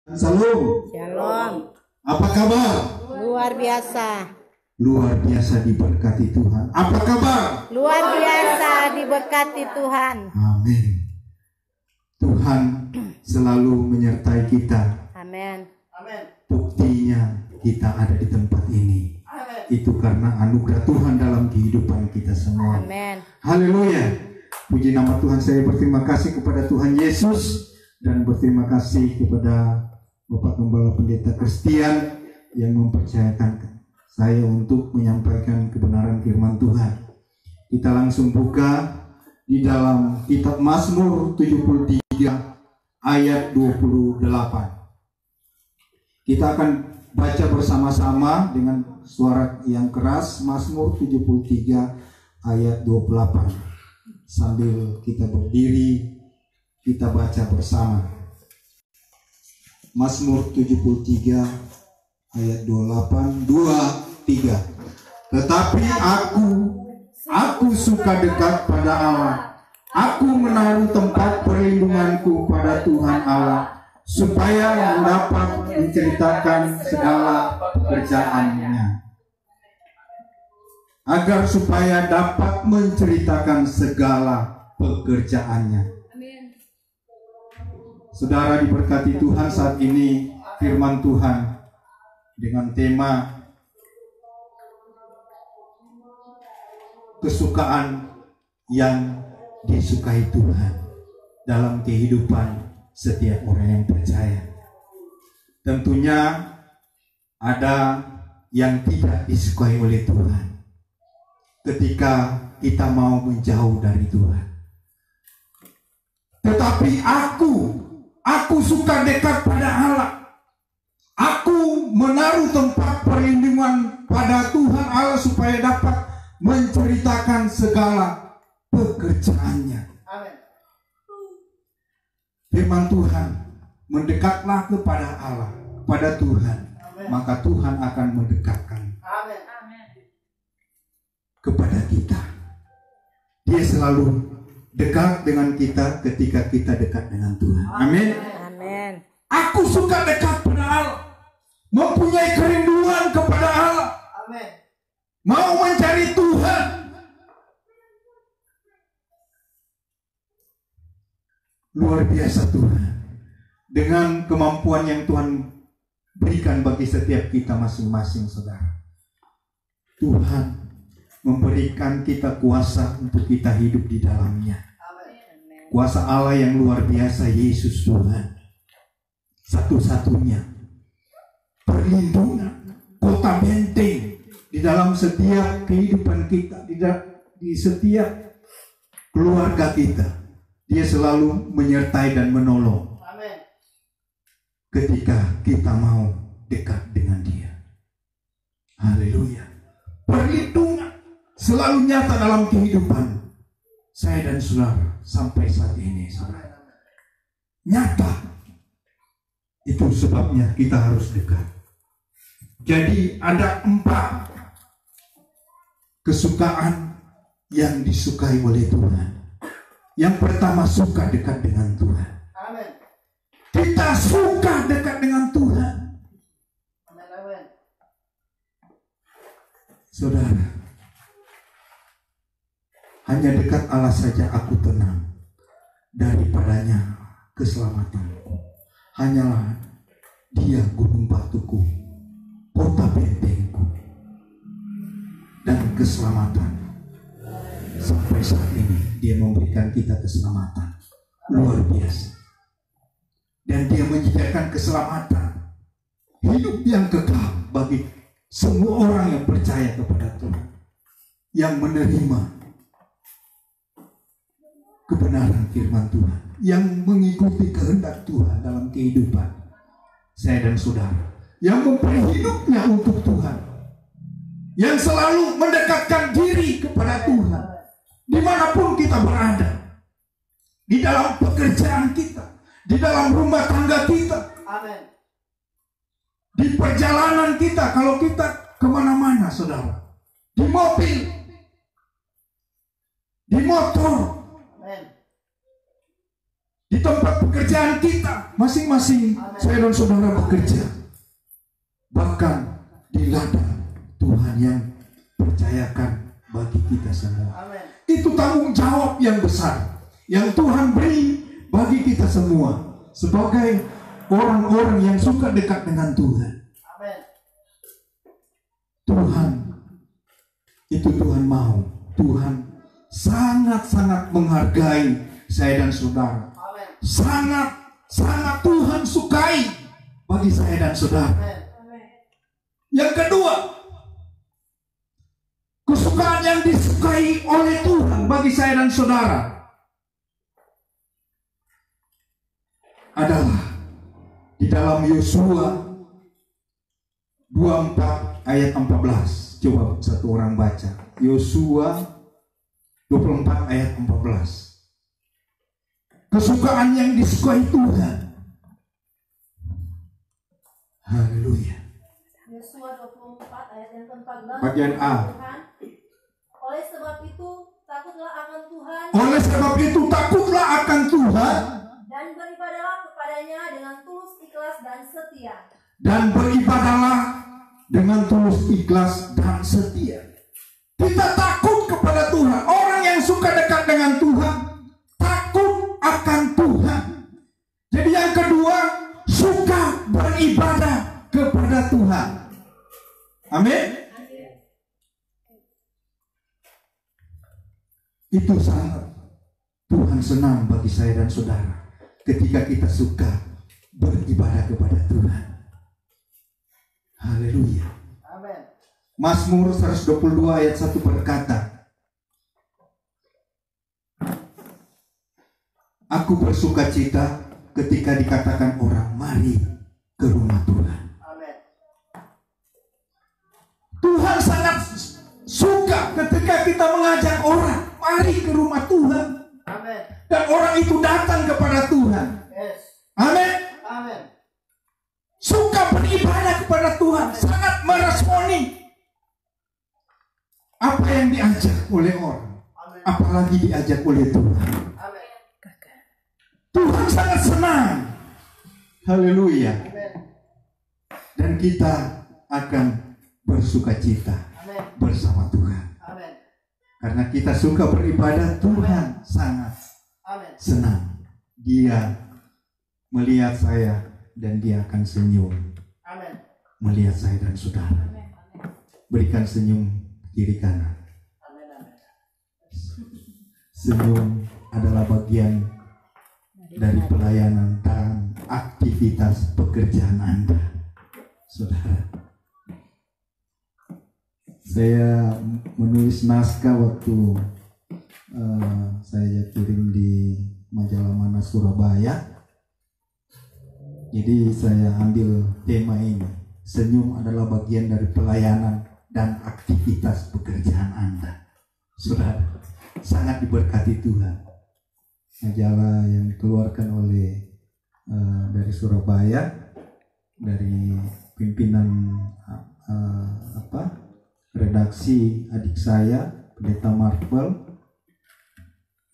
Salam. Shalom. Apa kabar? Luar biasa. Luar biasa diberkati Tuhan. Apa kabar? Luar biasa diberkati Tuhan. Amin. Tuhan selalu menyertai kita. Amin. Buktinya kita ada di tempat ini. Itu karena anugerah Tuhan dalam kehidupan kita semua. Amin. Haleluya. Puji nama Tuhan. Saya berterima kasih kepada Tuhan Yesus dan berterima kasih kepada Bapak Gembala Pendeta Christian yang mempercayakan saya untuk menyampaikan kebenaran firman Tuhan. Kita langsung buka di dalam kitab Mazmur 73 ayat 28. Kita akan baca bersama-sama dengan suara yang keras. Mazmur 73 ayat 28. Sambil kita berdiri, kita baca bersama. Mazmur 73 ayat 28, 2, 3. Tetapi aku suka dekat pada Allah. Aku menaruh tempat perlindunganku pada Tuhan Allah, supaya dapat menceritakan segala pekerjaannya. Agar supaya dapat menceritakan segala pekerjaannya. Saudara diberkati Tuhan, saat ini firman Tuhan dengan tema kesukaan yang disukai Tuhan dalam kehidupan setiap orang yang percaya. Tentunya ada yang tidak disukai oleh Tuhan ketika kita mau menjauh dari Tuhan. Tetapi aku suka dekat pada Allah. Aku menaruh tempat perlindungan pada Tuhan Allah supaya dapat menceritakan segala pekerjaannya. Amin. Firman Tuhan, mendekatlah kepada Allah, kepada Tuhan, Amin. maka Tuhan akan mendekatkan Amin. kepada kita. Dia selalu dekat dengan kita ketika kita dekat dengan Tuhan. Amin. Amin. Aku suka dekat pada Allah, mempunyai kerinduan kepada Allah, Amin. mau mencari Tuhan. Luar biasa Tuhan, dengan kemampuan yang Tuhan berikan bagi setiap kita masing-masing, saudara. Tuhan memberikan kita kuasa untuk kita hidup di dalamnya. Kuasa Allah yang luar biasa, Yesus Tuhan. Satu-satunya perlindungan, kota benteng di dalam setiap kehidupan kita, di setiap keluarga kita. Dia selalu menyertai dan menolong. Amin. Ketika kita mau dekat dengan Dia. Haleluya. Perlindungan selalu nyata dalam kehidupan saya dan saudara sampai saat ini, saudara. Nyata. Itu sebabnya kita harus dekat. Jadi ada 4 kesukaan yang disukai oleh Tuhan. Yang pertama, suka dekat dengan Tuhan. Amin. Kita suka dekat dengan Tuhan. Amin. Saudara, hanya dekat Allah saja aku tenang, daripadanya keselamatanku. Hanyalah Dia gunung batuku, kota bentengku, dan keselamatan. Sampai saat ini Dia memberikan kita keselamatan luar biasa. Dan Dia menyediakan keselamatan, hidup yang kekal bagi semua orang yang percaya kepada Tuhan, yang menerima kebenaran firman Tuhan, yang mengikuti kehendak Tuhan dalam kehidupan saya dan saudara, yang memberi hidupnya untuk Tuhan, yang selalu mendekatkan diri kepada Tuhan dimanapun kita berada, di dalam pekerjaan kita, di dalam rumah tangga kita, Amin. di perjalanan kita, kalau kita kemana-mana, saudara, di mobil, di motor, Amin. Di tempat pekerjaan kita, masing-masing saya dan saudara bekerja. Bahkan di ladang Tuhan yang percayakan bagi kita semua. Amen. Itu tanggung jawab yang besar yang Tuhan beri bagi kita semua sebagai orang-orang yang suka dekat dengan Tuhan. Amen. Tuhan itu Tuhan mau. Tuhan sangat-sangat menghargai saya dan saudara. Amen. Sangat Tuhan sukai bagi saya dan saudara. Amen. Yang kedua, kesukaan yang disukai oleh Tuhan bagi saya dan saudara adalah di dalam Yosua 24 ayat 14. Coba satu orang baca. Yosua 24 ayat 14. Kesukaan yang disukai Tuhan. Haleluya. Yosua 24 ayat yang ke-14. Bagian A. Tuhan, oleh sebab itu takutlah akan Tuhan. Oleh sebab itu takutlah akan Tuhan Dan beribadahlah kepadanya dengan tulus ikhlas dan setia. dan beribadahlah dengan tulus ikhlas dan setia. Kita takut kepada Tuhan. Orang yang suka dekat dengan Tuhan takut akan Tuhan. Jadi yang kedua, suka beribadah kepada Tuhan. Amin. Itu sangat Tuhan senang bagi saya dan saudara ketika kita suka beribadah kepada Tuhan. Haleluya. Amen. Mazmur 122 ayat 1 berkata, aku bersuka cita ketika dikatakan orang, mari ke rumah Tuhan. Amen. Tuhan sangat suka ketika kita mengajak orang, mari ke rumah Tuhan. Amen. Dan orang itu datang kepada Tuhan. Yes. Amin. Amen. Suka beribadah kepada Tuhan, sangat meresponi apa yang diajak oleh orang, Amen. apalagi diajak oleh Tuhan. Amen. Tuhan sangat senang. Haleluya. Amen. Dan kita akan bersuka cita Amen. bersama Tuhan. Amen. Karena kita suka beribadah, Tuhan sangat Amen. senang. Dia melihat saya dan dia akan senyum Amen. melihat saya dan saudara. Berikan senyum kiri kanan. Amen. Amen. Senyum adalah bagian dari pelayanan dan aktivitas pekerjaan Anda, saudara. Saya menulis naskah waktu saya kirim di Majalah Mana Surabaya. Jadi saya ambil tema ini, senyum adalah bagian dari pelayanan dan aktivitas pekerjaan Anda. Saudara, sangat diberkati Tuhan. Majalah yang dikeluarkan oleh dari Surabaya, dari pimpinan redaksi adik saya, Pendeta Marvel.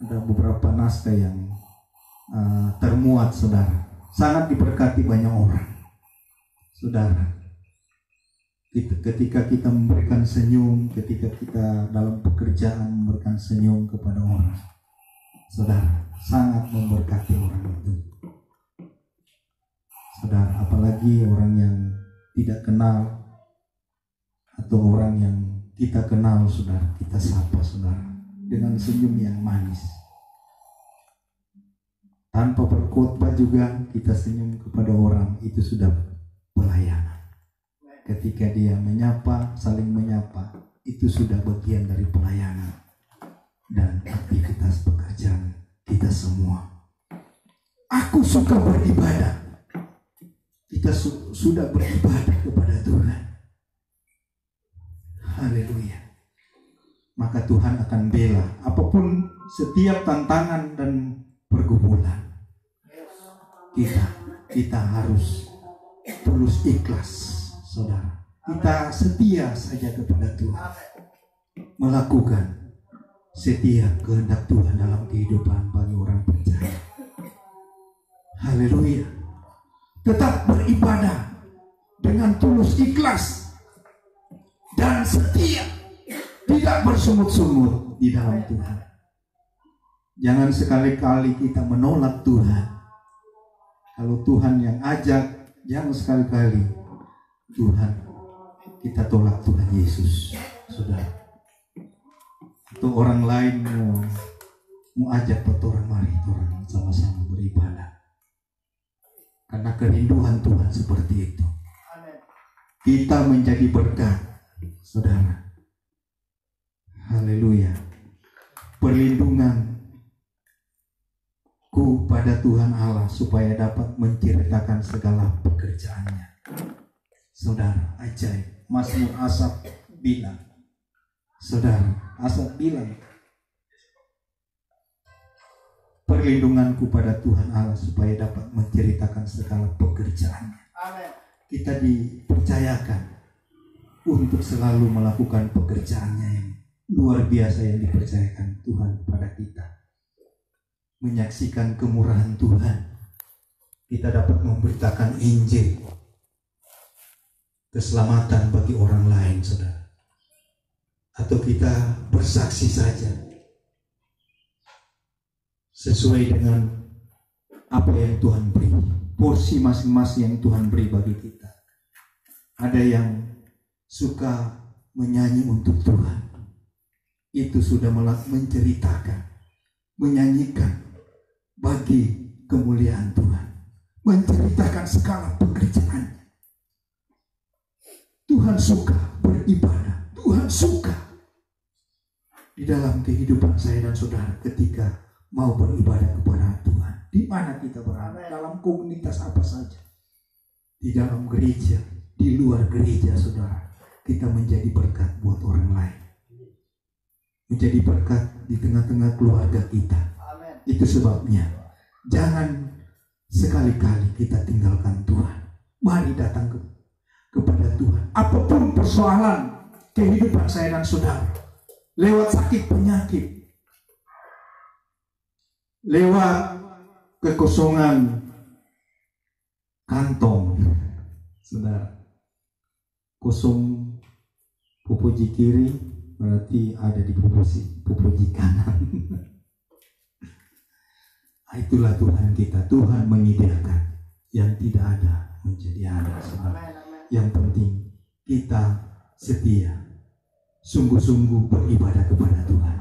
Ada beberapa naskah yang termuat, saudara. Sangat diberkati banyak orang, saudara. Ketika kita memberikan senyum, ketika kita dalam pekerjaan memberikan senyum kepada orang, saudara, sangat memberkati orang itu. Saudara, apalagi orang yang tidak kenal atau orang yang kita kenal, saudara, kita sapa, saudara, dengan senyum yang manis. Tanpa berkhotbah juga kita senyum kepada orang, itu sudah pelayanan. Ketika dia menyapa, saling menyapa, itu sudah bagian dari pelayanan dan aktivitas pekerjaan kita semua. Aku suka beribadah. Kita sudah beribadah kepada Tuhan. Haleluya. Maka Tuhan akan bela apapun setiap tantangan dan pergumulan. Kita harus tulus ikhlas, saudara. Kita setia saja kepada Tuhan, melakukan setiap kehendak Tuhan dalam kehidupan bagi orang percaya. Haleluya. Tetap beribadah dengan tulus, ikhlas dan setia, tidak bersungut-sungut di dalam Tuhan. Jangan sekali-kali kita menolak Tuhan. Kalau Tuhan yang ajak, jangan sekali-kali Tuhan kita tolak Tuhan Yesus, saudara. Atau orang lain mau ajak orang, mari orang sama-sama beribadah. Karena kerinduan Tuhan seperti itu. Kita menjadi berkat, saudara. Haleluya. Perlindunganku pada Tuhan Allah supaya dapat menceritakan segala pekerjaannya. Saudara, ajaib. Mazmur Asaf bilang, saudara, Asaf bilang, perlindunganku pada Tuhan Allah supaya dapat menceritakan segala pekerjaannya. Amin. Kita dipercayakan untuk selalu melakukan pekerjaannya yang luar biasa yang dipercayakan Tuhan pada kita. Menyaksikan kemurahan Tuhan. Kita dapat memberitakan Injil. Keselamatan bagi orang lain, saudara. Atau kita bersaksi saja sesuai dengan apa yang Tuhan beri, porsi masing-masing yang Tuhan beri bagi kita. Ada yang suka menyanyi untuk Tuhan, itu sudah menceritakan, menyanyikan bagi kemuliaan Tuhan, menceritakan segala pekerjaannya. Tuhan suka beribadah, Tuhan suka di dalam kehidupan saya dan saudara ketika mau beribadah kepada Tuhan. Di mana kita berada, dalam komunitas apa saja, di dalam gereja, di luar gereja, saudara, kita menjadi berkat buat orang lain, menjadi berkat di tengah-tengah keluarga kita. Itu sebabnya jangan sekali-kali kita tinggalkan Tuhan. Mari datang kepada Tuhan. Apapun persoalan kehidupan saya dan saudara, lewat sakit penyakit, lewat kekosongan kantong, saudara, kosong pupuji kiri berarti ada di pupuji kanan. Itulah Tuhan kita. Tuhan menyediakan yang tidak ada menjadi ada, saudara. Yang penting kita setia, sungguh-sungguh beribadah kepada Tuhan.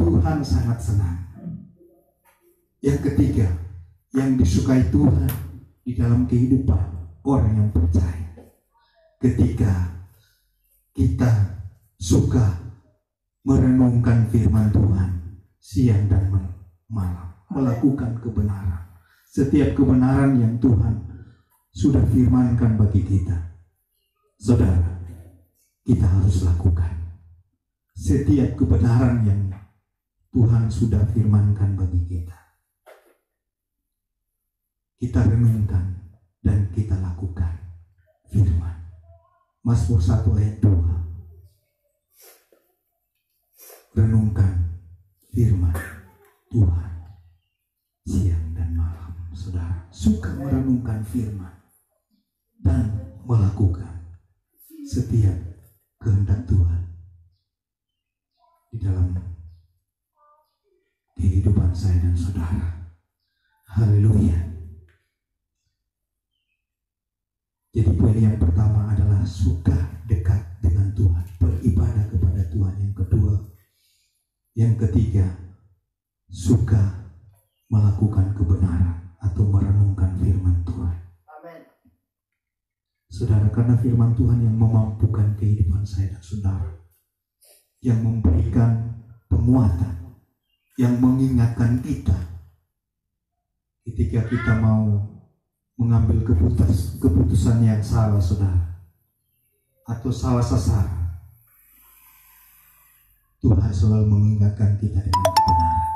Tuhan sangat senang. Yang ketiga, yang disukai Tuhan di dalam kehidupan orang yang percaya, ketika kita suka merenungkan firman Tuhan siang dan malam, melakukan kebenaran. Setiap kebenaran yang Tuhan sudah firmankan bagi kita, saudara, kita harus lakukan. Setiap kebenaran yang Tuhan sudah firmankan bagi kita, kita renungkan dan kita lakukan firman. Mazmur 1 ayat 2. Renungkan firman Tuhan siang dan malam. Saudara, suka merenungkan firman dan melakukan setiap kehendak Tuhan di dalam kehidupan saya dan saudara. Haleluya. Jadi poin yang pertama adalah suka dekat dengan Tuhan, beribadah kepada Tuhan. Yang kedua, yang ketiga, suka melakukan kebenaran atau merenungkan firman Tuhan. Amin. Saudara, karena firman Tuhan yang memampukan kehidupan saya dan saudara, yang memberikan penguatan, yang mengingatkan kita ketika kita mau mengambil keputusan yang salah, saudara, atau salah sasaran. Tuhan selalu mengingatkan kita dengan kebenaran.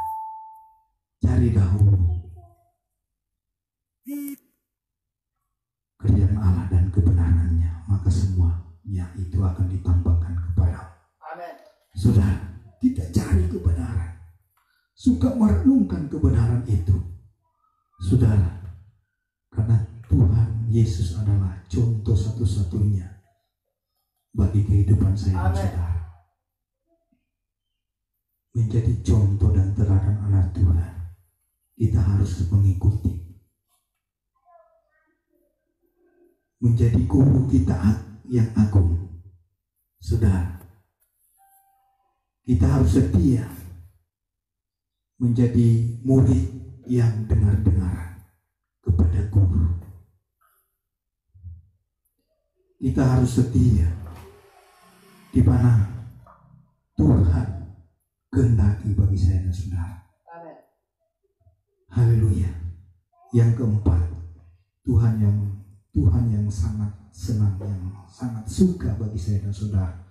Cari dahulu kerjaan Allah dan kebenarannya, maka semuanya itu akan ditambahkan kepadamu. Amin. Saudara, kita cari kebenaran, suka merenungkan kebenaran itu. Saudara, Karena Tuhan Yesus adalah contoh satu-satunya bagi kehidupan saya dan saudara. Menjadi contoh dan teladan anak Tuhan, kita harus mengikuti. Menjadi guru kita yang agung, saudara. Kita harus setia menjadi murid yang dengar-dengar kepada guru. Kita harus setia di mana Tuhan kehendaki bagi saya dan saudara. Amin. Haleluya. Yang keempat, Tuhan yang sangat senang, yang sangat suka bagi saya dan saudara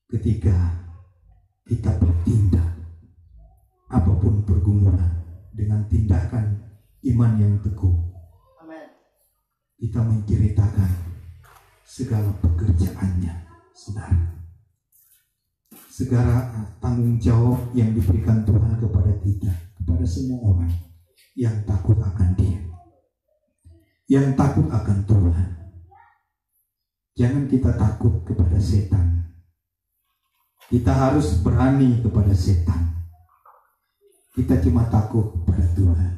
ketika kita bertindak apapun pergumulan dengan tindakan iman yang teguh. Amin. Kita menceritakan segala pekerjaannya, saudara. Segala tanggung jawab yang diberikan Tuhan kepada kita, kepada semua orang yang takut akan Dia, yang takut akan Tuhan. Jangan kita takut kepada setan. Kita harus berani kepada setan. Kita cuma takut kepada Tuhan.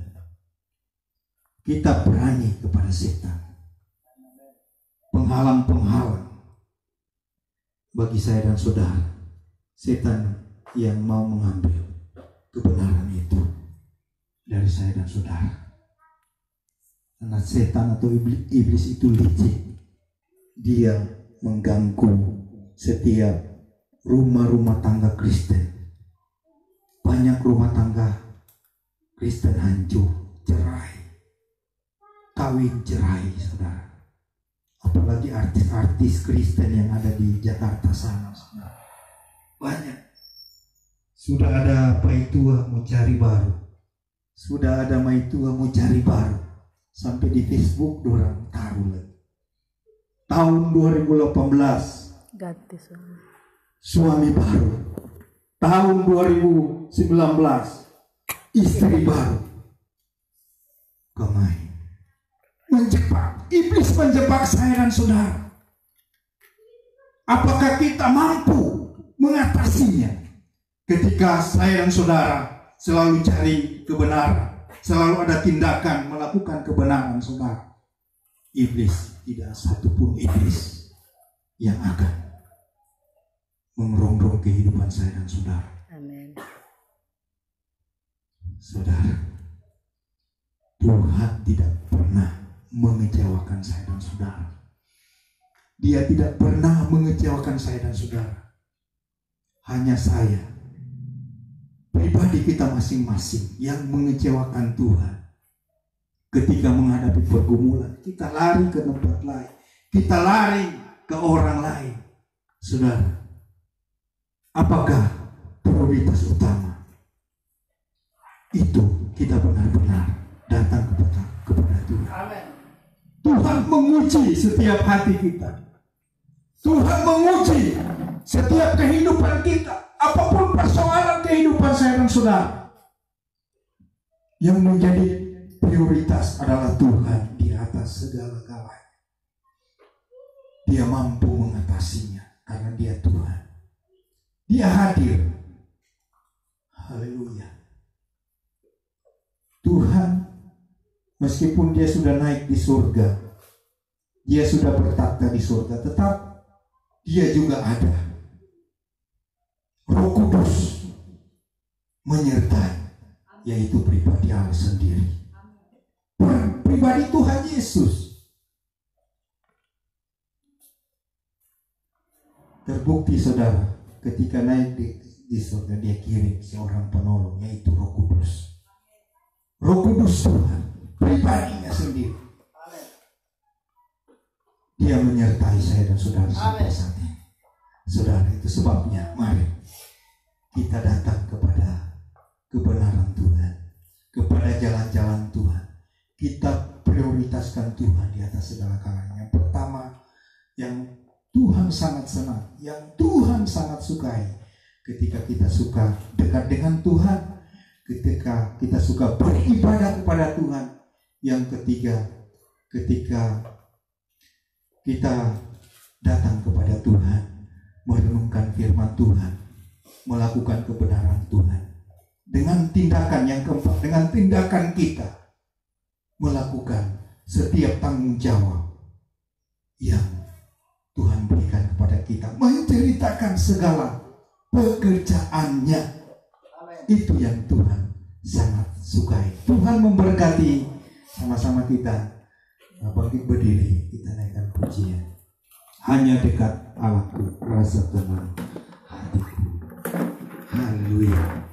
Kita berani kepada setan. Penghalang-penghalang bagi saya dan saudara, setan yang mau mengambil kebenaran itu dari saya dan saudara. Karena setan atau iblis itu licik. Dia mengganggu setiap rumah-rumah tangga Kristen. Banyak rumah tangga Kristen hancur, cerai, kawin cerai, saudara. Apalagi artis-artis Kristen yang ada di Jakarta sana, saudara. Banyak. Sudah ada pai tua mau cari baru. Sudah ada mai tua mau cari baru. Sampai di Facebook dorang taruh lagi. Tahun 2018 Ganti semua. suami baru. Tahun 2019 istri baru. Kemai menjebak, iblis menjebak saya dan saudara. Apakah kita mampu mengatasinya ketika saya dan saudara selalu cari kebenaran, selalu ada tindakan melakukan kebenaran, saudara? Iblis, tidak satupun iblis yang akan memerongrong kehidupan saya dan saudara. Amin. Saudara, Tuhan tidak pernah mengecewakan saya dan saudara. Dia tidak pernah mengecewakan saya dan saudara. Hanya saya, pribadi kita masing-masing yang mengecewakan Tuhan. Ketika menghadapi pergumulan, kita lari ke tempat lain, kita lari ke orang lain. Saudara, apakah prioritas utama itu kita benar-benar datang kepada Tuhan? Amin. Tuhan menguji setiap hati kita. Tuhan menguji setiap kehidupan kita. Apapun persoalan kehidupan saya dan saudara, yang menjadi prioritas adalah Tuhan di atas segala-galanya. Dia mampu mengatasinya karena Dia Tuhan. Dia hadir. Haleluya. Tuhan, meskipun Dia sudah naik di surga, Dia sudah bertakhta di surga, tetap Dia juga ada. Roh Kudus menyertai, yaitu pribadi Allah sendiri. Pribadi Tuhan Yesus. Terbukti, saudara, ketika naik di surga, Dia kirim seorang penolong, yaitu Roh Kudus. Roh Kudus Tuhan, pribadinya sendiri. Amin. Dia menyertai saya dan saudara sampai Amin. saat ini. Saudara, itu sebabnya mari kita datang kepada kebenaran Tuhan, kepada jalan-jalan Tuhan. Kita prioritaskan Tuhan di atas segala galanya. Yang pertama, yang Tuhan sangat senang, yang Tuhan sangat sukai, ketika kita suka dekat dengan Tuhan, ketika kita suka beribadah kepada Tuhan, Yang ketiga, ketika kita datang kepada Tuhan, merenungkan firman Tuhan, melakukan kebenaran Tuhan, dengan tindakan yang keempat, dengan tindakan kita melakukan setiap tanggung jawab yang Tuhan berikan kepada kita, menceritakan segala pekerjaannya. Itu yang Tuhan sangat sukai. Tuhan memberkati. Sama-sama kita bangkit berdiri, kita naikkan pujian. Hanya dekat Allahku rasa tenang hatiku. Haleluya.